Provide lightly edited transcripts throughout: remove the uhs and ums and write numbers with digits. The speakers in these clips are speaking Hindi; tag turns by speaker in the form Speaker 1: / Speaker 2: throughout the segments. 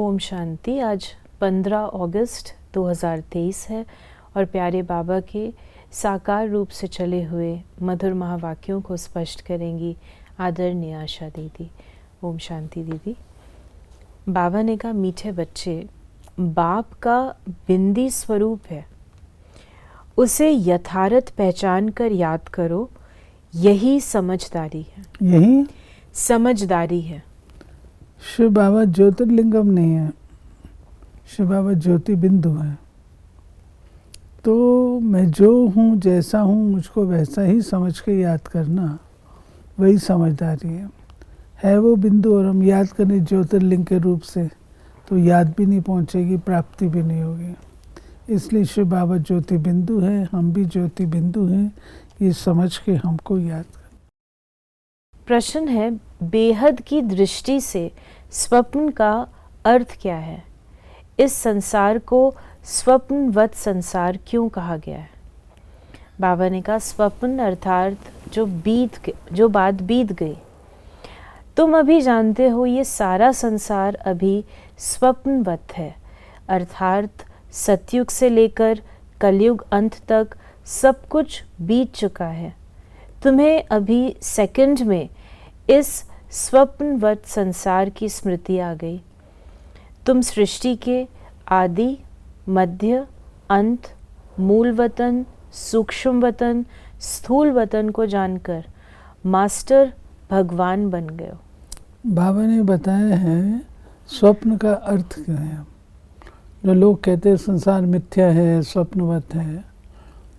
Speaker 1: ओम शांति। आज 15 अगस्त 2023 है और प्यारे बाबा के साकार रूप से चले हुए मधुर महावाक्यों को स्पष्ट करेंगी आदरणीय आशा दीदी। ओम शांति दीदी। बाबा ने कहा, मीठे बच्चे, बाप का बिंदी स्वरूप है, उसे यथार्थ पहचान कर याद करो, यही समझदारी है।
Speaker 2: यही
Speaker 1: समझदारी है।
Speaker 2: शिव बाबा ज्योतिर्लिंगम नहीं है, शिव बाबा ज्योति बिंदु है। तो मैं जो हूँ, जैसा हूँ, मुझको वैसा ही समझ के याद करना, वही समझदारी है वो बिंदु। और हम याद करें ज्योतिर्लिंग के रूप से तो याद भी नहीं पहुँचेगी, प्राप्ति भी नहीं होगी। इसलिए शिव बाबा ज्योति बिंदु है, हम भी ज्योति बिंदु हैं, ये समझ के हमको याद करें।
Speaker 1: प्रश्न है, बेहद की दृष्टि से स्वप्न का अर्थ क्या है? इस संसार को स्वप्नवत संसार क्यों कहा गया है? बाबा ने कहा, स्वप्न अर्थात जो बात बीत गई। तुम अभी जानते हो ये सारा संसार अभी स्वप्नवत है, अर्थात सतयुग से लेकर कलयुग अंत तक सब कुछ बीत चुका है। तुम्हें अभी सेकंड में इस स्वप्नवत संसार की स्मृति आ गई। तुम सृष्टि के आदि, मध्य, अंत, मूल वतन, सूक्ष्म वतन, स्थूल वतन को जानकर मास्टर भगवान बन गए हो।
Speaker 2: बाबा ने बताया है स्वप्न का अर्थ क्या है। जो लोग कहते हैं संसार मिथ्या है, स्वप्नवत है,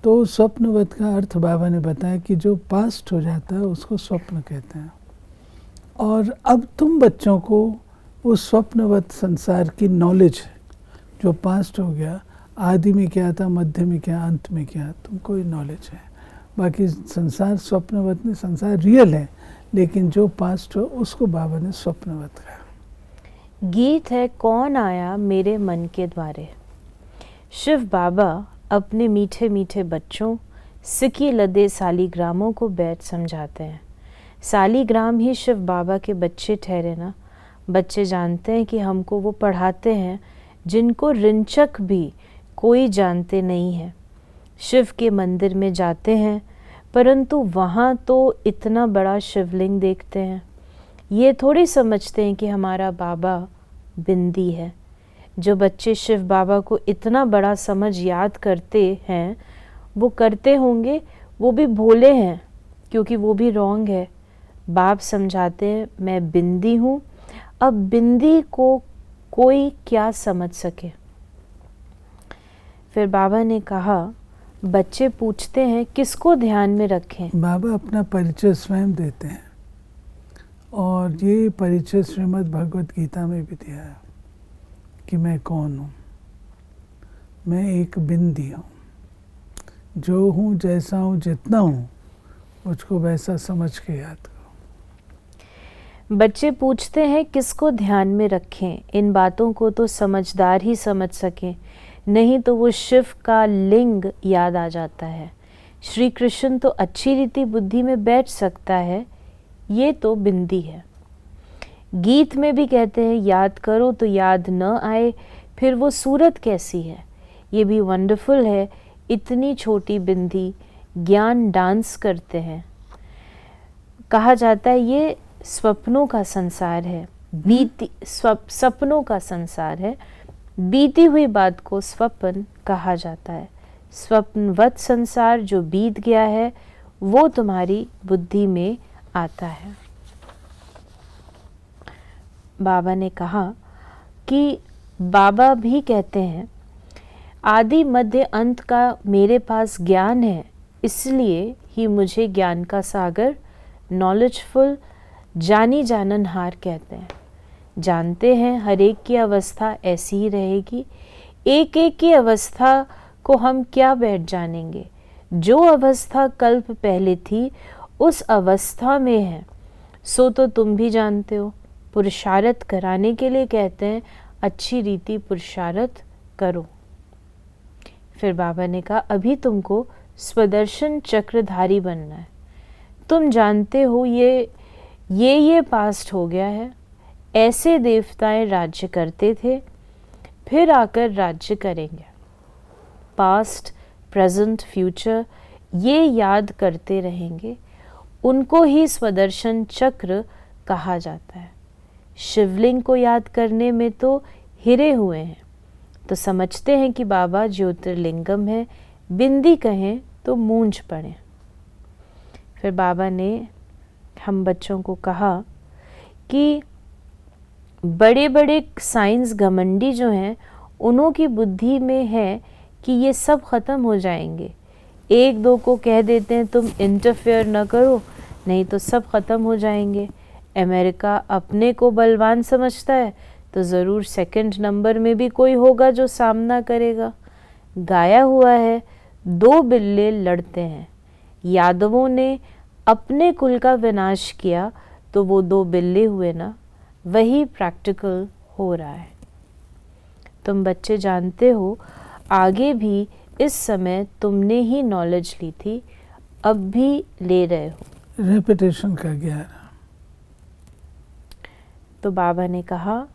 Speaker 2: तो स्वप्नवत का अर्थ बाबा ने बताया कि जो पास्ट हो जाता है उसको स्वप्न कहते हैं। और अब तुम बच्चों को उस स्वप्नवत संसार की नॉलेज है, जो पास्ट हो गया, आदि में क्या था, मध्य में क्या, अंत में क्या, तुमको ये नॉलेज है। बाकी संसार स्वप्नवत नहीं, संसार रियल है, लेकिन जो पास्ट हो उसको बाबा ने स्वप्नवत कहा।
Speaker 1: गीत है, कौन आया मेरे मन के द्वारे। शिव बाबा अपने मीठे मीठे बच्चों, सिकी लदे सालीग्रामों को बैठ समझाते हैं। सालीग्राम ही शिव बाबा के बच्चे ठहरे ना। बच्चे जानते हैं कि हमको वो पढ़ाते हैं जिनको रिंचक भी कोई जानते नहीं है। शिव के मंदिर में जाते हैं, परंतु वहाँ तो इतना बड़ा शिवलिंग देखते हैं, ये थोड़ी समझते हैं कि हमारा बाबा बिंदी है। जो बच्चे शिव बाबा को इतना बड़ा समझ याद करते हैं, वो करते होंगे, वो भी भोले हैं, क्योंकि वो भी रॉन्ग है। बाप समझाते हैं, मैं बिंदी हूँ। अब बिंदी को कोई क्या समझ सके। फिर बाबा ने कहा, बच्चे पूछते हैं किसको ध्यान में रखें।
Speaker 2: बाबा अपना परिचय स्वयं देते हैं, और ये परिचय श्रीमद् भगवत गीता में भी दिया है कि मैं कौन हूँ। मैं एक बिंदी हूँ, जो हूँ, जैसा हूँ, जितना हूँ, मुझको वैसा समझ के याद करो।
Speaker 1: बच्चे पूछते हैं किसको ध्यान में रखें। इन बातों को तो समझदार ही समझ सकें, नहीं तो वो शिव का लिंग याद आ जाता है। श्री कृष्ण तो अच्छी रीति बुद्धि में बैठ सकता है, ये तो बिंदी है। गीत में भी कहते हैं, याद करो तो याद न आए, फिर वो सूरत कैसी है। ये भी वंडरफुल है, इतनी छोटी बिंदी ज्ञान डांस करते हैं। कहा जाता है ये स्वप्नों का संसार है, सपनों का संसार है। बीती हुई बात को स्वप्न कहा जाता है। स्वप्नवत संसार जो बीत गया है, वो तुम्हारी बुद्धि में आता है। बाबा ने कहा कि बाबा भी कहते हैं, आदि मध्य अंत का मेरे पास ज्ञान है, इसलिए ही मुझे ज्ञान का सागर, नॉलेजफुल, जानी जाननहार कहते हैं। जानते हैं हर एक की अवस्था ऐसी ही रहेगी। एक एक की अवस्था को हम क्या बैठ जानेंगे। जो अवस्था कल्प पहले थी, उस अवस्था में है, सो तो तुम भी जानते हो। पुरुषार्थ कराने के लिए कहते हैं, अच्छी रीति पुरुषार्थ करो। फिर बाबा ने कहा अभी तुमको स्वदर्शन चक्रधारी बनना है। तुम जानते हो ये पास्ट हो गया है। ऐसे देवताएं राज्य करते थे, फिर आकर राज्य करेंगे। पास्ट, प्रेजेंट, फ्यूचर ये याद करते रहेंगे। उनको ही स्वदर्शन चक्र कहा जाता है। शिवलिंग को याद करने में तो हिरे हुए हैं, तो समझते हैं कि बाबा ज्योतिर्लिंगम है। बिंदी कहें तो मूंछ पड़े। फिर बाबा ने हम बच्चों को कहा कि बड़े बड़े साइंस घमंडी जो हैं उन्हों की बुद्धि में है कि ये सब ख़त्म हो जाएंगे। एक दो को कह देते हैं तुम इंटरफेयर न करो, नहीं तो सब ख़त्म हो जाएंगे। अमेरिका अपने को बलवान समझता है, तो ज़रूर सेकंड नंबर में भी कोई होगा जो सामना करेगा। गाया हुआ है, दो बिल्ले लड़ते हैं। यादवों ने अपने कुल का विनाश किया, तो वो दो बिल्ले हुए ना, वही प्रैक्टिकल हो रहा है। तुम बच्चे जानते हो, आगे भी इस समय तुमने ही नॉलेज ली थी, अब भी ले रहे हो।
Speaker 2: रेपिटेशन का ज्ञान।
Speaker 1: तो बाबा ने कहा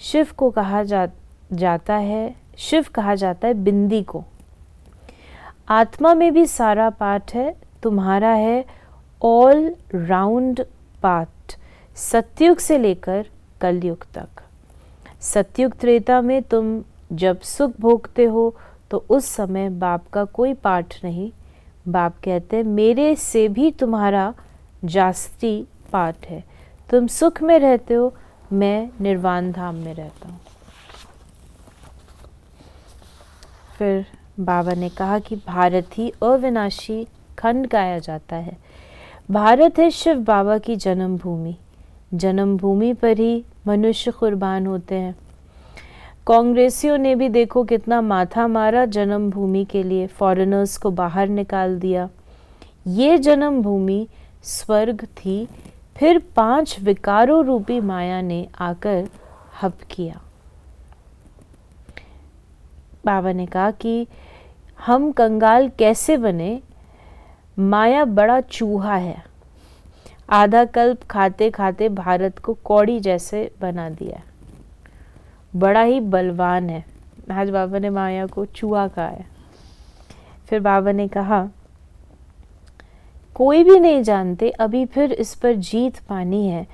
Speaker 1: शिव को कहा जाता है, शिव कहा जाता है बिंदी को। आत्मा में भी सारा पाठ है, तुम्हारा है ऑल राउंड पाठ, सतयुग से लेकर कलयुग तक। सतयुग त्रेता में तुम जब सुख भोगते हो तो उस समय बाप का कोई पाठ नहीं। बाप कहते हैं मेरे से भी तुम्हारा जास्ती पाठ है। तुम सुख में रहते हो, मैं निर्वाण धाम में रहता हूँ। फिर बाबा ने कहा कि भारत ही अविनाशी खंड गाया जाता है। भारत है शिव बाबा की जन्मभूमि। जन्मभूमि पर ही मनुष्य कुर्बान होते हैं। कांग्रेसियों ने भी देखो कितना माथा मारा जन्मभूमि के लिए, फॉरेनर्स को बाहर निकाल दिया। ये जन्मभूमि स्वर्ग थी, फिर 5 विकारों रूपी माया ने आकर हप किया। बाबा ने कहा कि हम कंगाल कैसे बने? माया बड़ा चूहा है, आधा कल्प खाते खाते भारत को कौड़ी जैसे बना दिया। बड़ा ही बलवान है। आज बाबा ने माया को चूहा कहा है। फिर बाबा ने कहा कोई भी नहीं जानते अभी फिर इस पर जीत पानी है।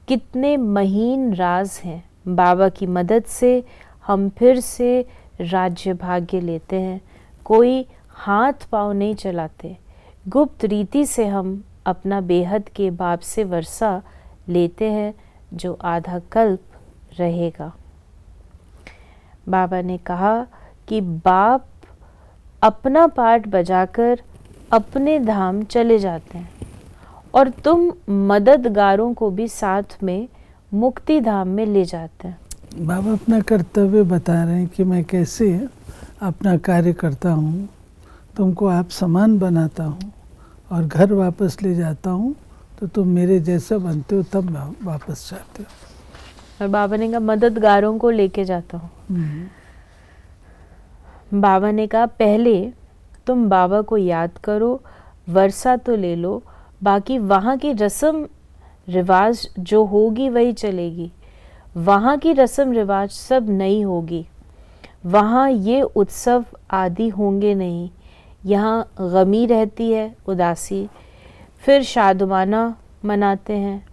Speaker 1: कितने महीन राज हैं। बाबा की मदद से हम फिर से राज्य भाग्य लेते हैं। कोई हाथ पांव नहीं चलाते। गुप्त रीति से हम अपना बेहद के बाप से वर्षा लेते हैं, जो आधा कल्प रहेगा। बाबा ने कहा कि बाप अपना पाठ बजाकर अपने धाम चले जाते हैं और तुम मददगारों को भी साथ में मुक्ति धाम में ले जाते हैं।
Speaker 2: बाबा अपना कर्तव्य बता रहे हैं कि मैं कैसे अपना कार्य करता हूँ। तुमको आप समान बनाता हूँ और घर वापस ले जाता हूँ, तो तुम मेरे जैसा बनते हो, तब वापस जाते हो।
Speaker 1: और बाबा ने कहा मददगारों को लेके जाता हूँ। बाबा ने कहा पहले तुम बाबा को याद करो, वर्षा तो ले लो, बाकी वहाँ की रस्म रिवाज जो होगी वही चलेगी। वहाँ की रस्म रिवाज सब नई होगी। वहाँ ये उत्सव आदि होंगे नहीं। यहाँ गमी रहती है, उदासी, फिर शादमाना मनाते हैं।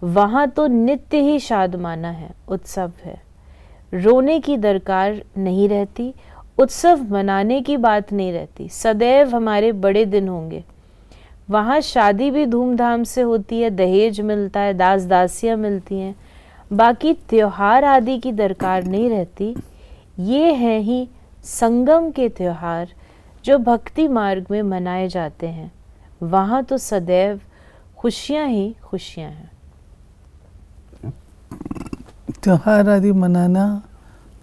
Speaker 1: वहाँ तो नित्य ही शादमाना है, उत्सव है। रोने की दरकार नहीं रहती, उत्सव मनाने की बात नहीं रहती। सदैव हमारे बड़े दिन होंगे। वहाँ शादी भी धूमधाम से होती है, दहेज मिलता है, दास दासियाँ मिलती हैं। बाकी त्योहार आदि की दरकार नहीं रहती। ये हैं ही संगम के त्योहार जो भक्ति मार्ग में मनाए जाते हैं। वहाँ तो सदैव खुशियाँ ही खुशियाँ हैं।
Speaker 2: त्योहार आदि मनाना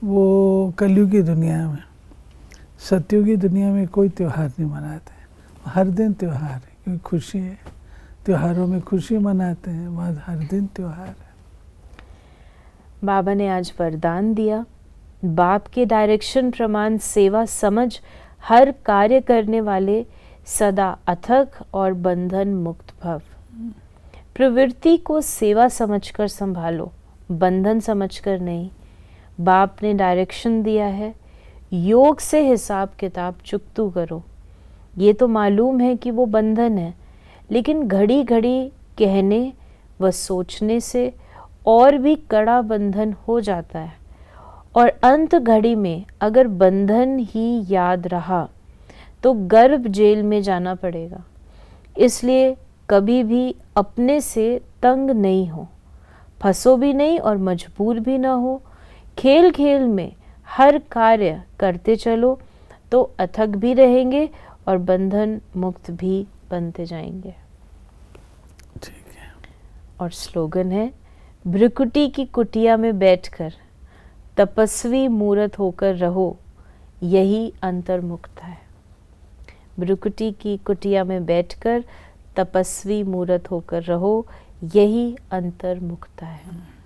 Speaker 2: वो कलयुगी दुनिया में, सतयुगी दुनिया में कोई त्योहार नहीं मनाते। हर दिन त्योहार है, क्योंकि खुशी है। त्योहारों में खुशी मनाते हैं, वहाँ हर दिन त्योहार है।
Speaker 1: बाबा ने आज वरदान दिया बाप के डायरेक्शन प्रमाण सेवा समझ हर कार्य करने वाले सदा अथक और बंधन मुक्त भव। प्रवृत्ति को सेवा समझकर संभालो, बंधन समझकर नहीं। बाप ने डायरेक्शन दिया है, योग से हिसाब किताब चुकतू करो। ये तो मालूम है कि वो बंधन है, लेकिन घड़ी घड़ी कहने व सोचने से और भी कड़ा बंधन हो जाता है, और अंत घड़ी में अगर बंधन ही याद रहा तो गर्भ जेल में जाना पड़ेगा। इसलिए कभी भी अपने से तंग नहीं हो, फंसो भी नहीं और मजबूर भी ना हो। खेल खेल में हर कार्य करते चलो तो अथक भी रहेंगे और बंधन मुक्त भी बनते जाएंगे।
Speaker 2: ठीक है।
Speaker 1: और स्लोगन है, भ्रिकुटी की कुटिया में बैठकर तपस्वी मूर्त होकर रहो, यही अंतर्मुक्ता है। भ्रिकुटी की कुटिया में बैठकर तपस्वी मूर्त होकर रहो, यही अंतर्मुक्ता है।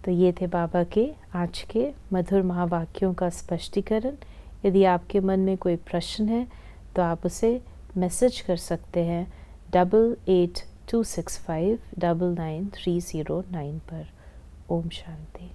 Speaker 1: तो ये थे बाबा के आज के मधुर महावाक्यों का स्पष्टीकरण। यदि आपके मन में कोई प्रश्न है तो आप उसे मैसेज कर सकते हैं 8826599309 पर। ओम शांति।